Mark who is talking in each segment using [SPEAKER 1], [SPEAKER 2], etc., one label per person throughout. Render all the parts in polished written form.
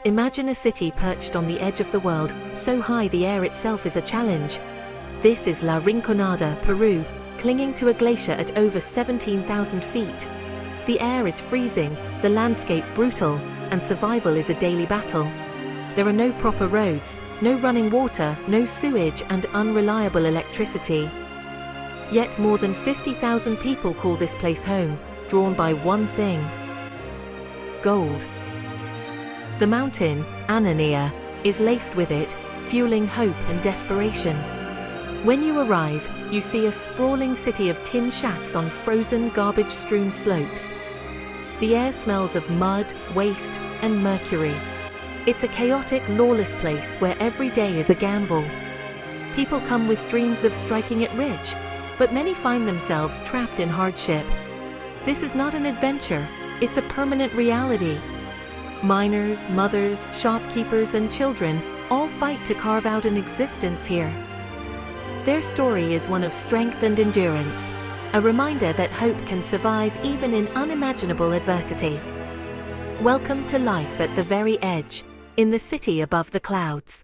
[SPEAKER 1] Imagine a city perched on the edge of the world, so high the air itself is a challenge. This is La Rinconada, Peru, clinging to a glacier at over 17,000 feet. The air is freezing, the landscape brutal, and survival is a daily battle. There are no proper roads, no running water, no sewage, and unreliable electricity. Yet more than 50,000 people call this place home, drawn by one thing: gold. The mountain, Anania, is laced with it, fueling hope and desperation. When you arrive, you see a sprawling city of tin shacks on frozen, garbage-strewn slopes. The air smells of mud, waste, and mercury. It's a chaotic, lawless place where every day is a gamble. People come with dreams of striking it rich, but many find themselves trapped in hardship. This is not an adventure, it's a permanent reality. Miners, mothers, shopkeepers, and children all fight to carve out an existence here. Their story is one of strength and endurance, a reminder that hope can survive even in unimaginable adversity. Welcome to life at the very edge, in the city above the clouds.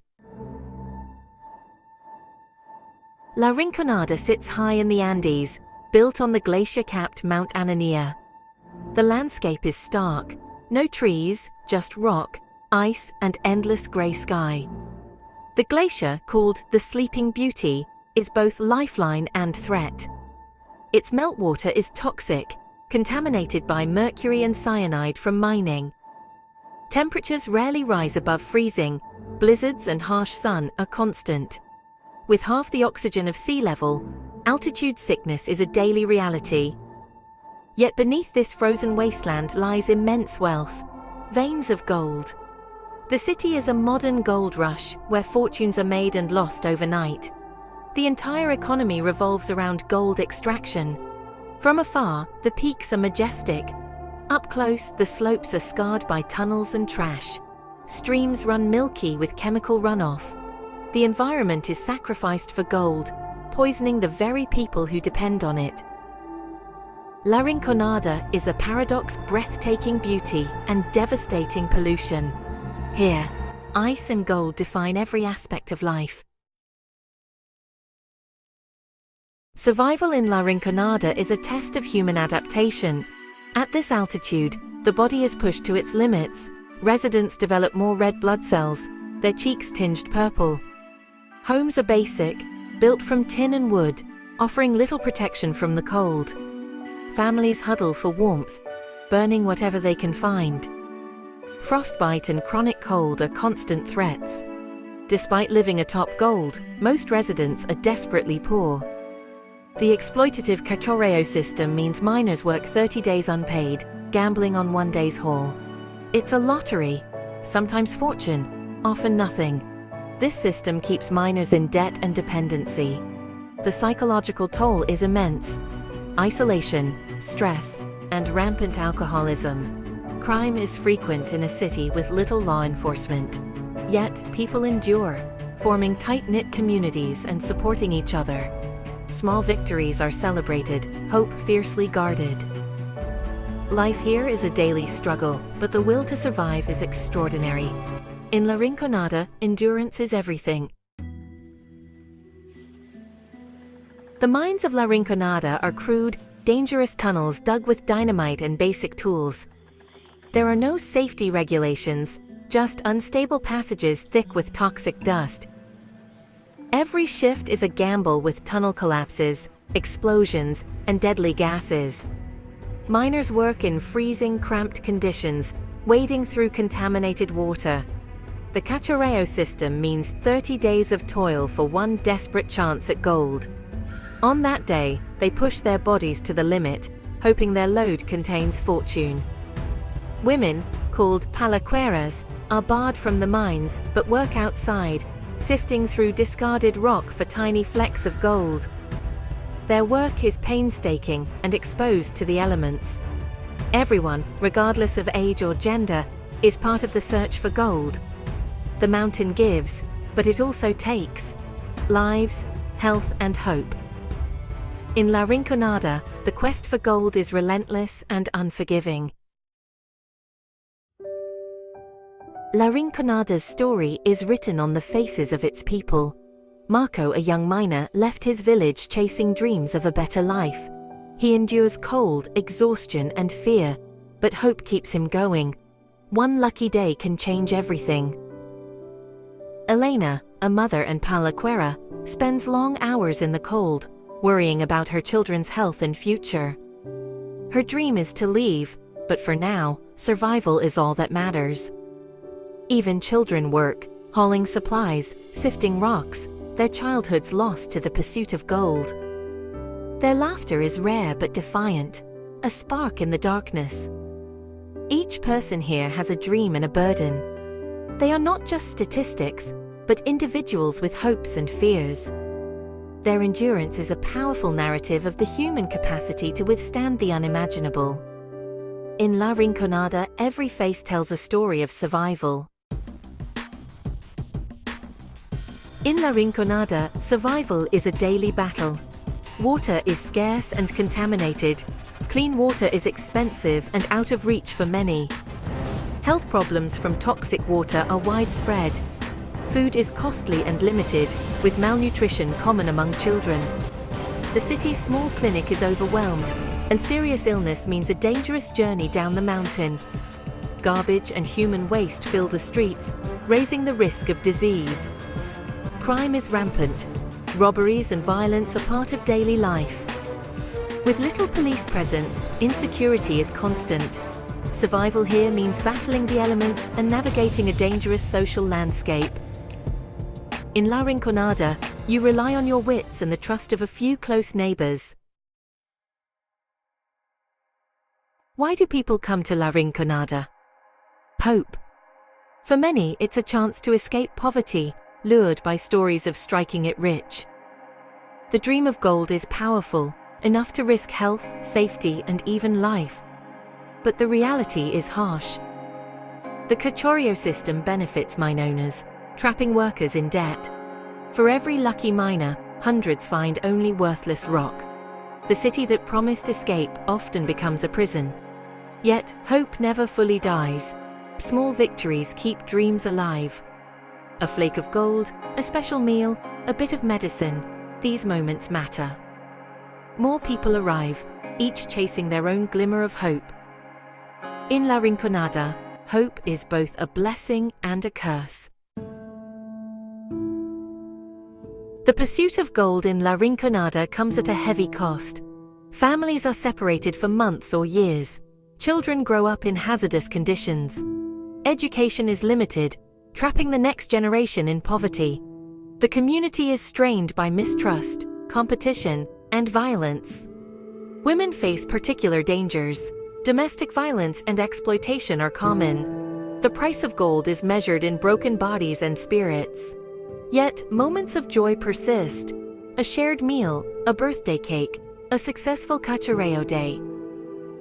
[SPEAKER 1] La Rinconada sits high in the Andes, built on the glacier-capped Mount Anania. The landscape is stark. No trees, just rock, ice, and endless grey sky. The glacier, called the Sleeping Beauty, is both lifeline and threat. Its meltwater is toxic, contaminated by mercury and cyanide from mining. Temperatures rarely rise above freezing, blizzards and harsh sun are constant. With half the oxygen of sea level, altitude sickness is a daily reality. Yet beneath this frozen wasteland lies immense wealth, veins of gold. The city is a modern gold rush where fortunes are made and lost overnight. The entire economy revolves around gold extraction. From afar, the peaks are majestic. Up close, the slopes are scarred by tunnels and trash. Streams run milky with chemical runoff. The environment is sacrificed for gold, poisoning the very people who depend on it. La Rinconada is a paradox: breathtaking beauty and devastating pollution. Here, ice and gold define every aspect of life. Survival in La Rinconada is a test of human adaptation. At this altitude, the body is pushed to its limits. Residents develop more red blood cells, their cheeks tinged purple. Homes are basic, built from tin and wood, offering little protection from the cold. Families huddle for warmth, burning whatever they can find. Frostbite and chronic cold are constant threats. Despite living atop gold, most residents are desperately poor. The exploitative cachorreo system means miners work 30 days unpaid, gambling on one day's haul. It's a lottery, sometimes fortune, often nothing. This system keeps miners in debt and dependency. The psychological toll is immense. Isolation, stress, and rampant alcoholism. Crime is frequent in a city with little law enforcement. Yet, people endure, forming tight-knit communities and supporting each other. Small victories are celebrated, hope fiercely guarded. Life here is a daily struggle, but the will to survive is extraordinary. In La Rinconada, endurance is everything. The mines of La Rinconada are crude, dangerous tunnels dug with dynamite and basic tools. There are no safety regulations, just unstable passages thick with toxic dust. Every shift is a gamble with tunnel collapses, explosions, and deadly gases. Miners work in freezing, cramped conditions, wading through contaminated water. The cachorreo system means 30 days of toil for one desperate chance at gold. On that day, they push their bodies to the limit, hoping their load contains fortune. Women, called palaqueras, are barred from the mines but work outside, sifting through discarded rock for tiny flecks of gold. Their work is painstaking and exposed to the elements. Everyone, regardless of age or gender, is part of the search for gold. The mountain gives, but it also takes lives, health, and hope. In La Rinconada, the quest for gold is relentless and unforgiving. La Rinconada's story is written on the faces of its people. Marco, a young miner, left his village chasing dreams of a better life. He endures cold, exhaustion, and fear, but hope keeps him going. One lucky day can change everything. Elena, a mother and palaquera, spends long hours in the cold, worrying about her children's health and future. Her dream is to leave, but for now, survival is all that matters. Even children work, hauling supplies, sifting rocks, their childhoods lost to the pursuit of gold. Their laughter is rare but defiant, a spark in the darkness. Each person here has a dream and a burden. They are not just statistics, but individuals with hopes and fears. Their endurance is a powerful narrative of the human capacity to withstand the unimaginable. In La Rinconada, every face tells a story of survival. In La Rinconada, survival is a daily battle. Water is scarce and contaminated. Clean water is expensive and out of reach for many. Health problems from toxic water are widespread. Food is costly and limited, with malnutrition common among children. The city's small clinic is overwhelmed, and serious illness means a dangerous journey down the mountain. Garbage and human waste fill the streets, raising the risk of disease. Crime is rampant. Robberies and violence are part of daily life. With little police presence, insecurity is constant. Survival here means battling the elements and navigating a dangerous social landscape. In La Rinconada, you rely on your wits and the trust of a few close neighbors. Why do people come to La Rinconada? Hope. For many, it's a chance to escape poverty, lured by stories of striking it rich. The dream of gold is powerful, enough to risk health, safety, and even life. But the reality is harsh. The cachorreo system benefits mine owners, trapping workers in debt. For every lucky miner, hundreds find only worthless rock. The city that promised escape often becomes a prison. Yet, hope never fully dies. Small victories keep dreams alive. A flake of gold, a special meal, a bit of medicine, these moments matter. More people arrive, each chasing their own glimmer of hope. In La Rinconada, hope is both a blessing and a curse. The pursuit of gold in La Rinconada comes at a heavy cost. Families are separated for months or years. Children grow up in hazardous conditions. Education is limited, trapping the next generation in poverty. The community is strained by mistrust, competition, and violence. Women face particular dangers. Domestic violence and exploitation are common. The price of gold is measured in broken bodies and spirits. Yet, moments of joy persist. A shared meal, a birthday cake, a successful cachorreo day.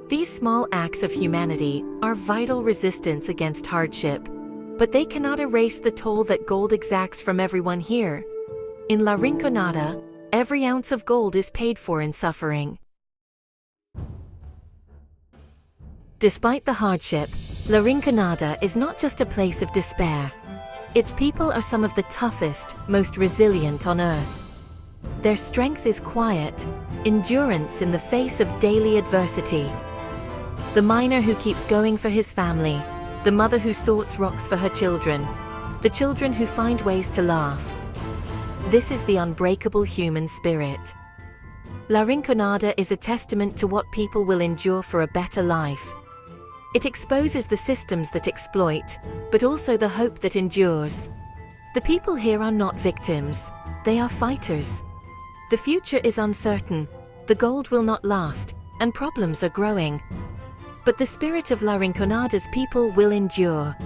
[SPEAKER 1] These small acts of humanity are vital resistance against hardship. But they cannot erase the toll that gold exacts from everyone here. In La Rinconada, every ounce of gold is paid for in suffering. Despite the hardship, La Rinconada is not just a place of despair. Its people are some of the toughest, most resilient on earth. Their strength is quiet, endurance in the face of daily adversity. The miner who keeps going for his family, the mother who sorts rocks for her children, the children who find ways to laugh. This is the unbreakable human spirit. La Rinconada is a testament to what people will endure for a better life. It exposes the systems that exploit, but also the hope that endures. The people here are not victims, they are fighters. The future is uncertain, the gold will not last, and problems are growing. But the spirit of La Rinconada's people will endure.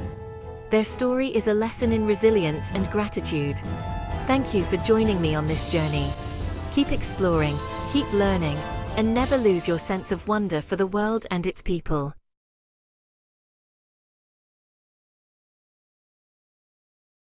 [SPEAKER 1] Their story is a lesson in resilience and gratitude. Thank you for joining me on this journey. Keep exploring, keep learning, and never lose your sense of wonder for the world and its people.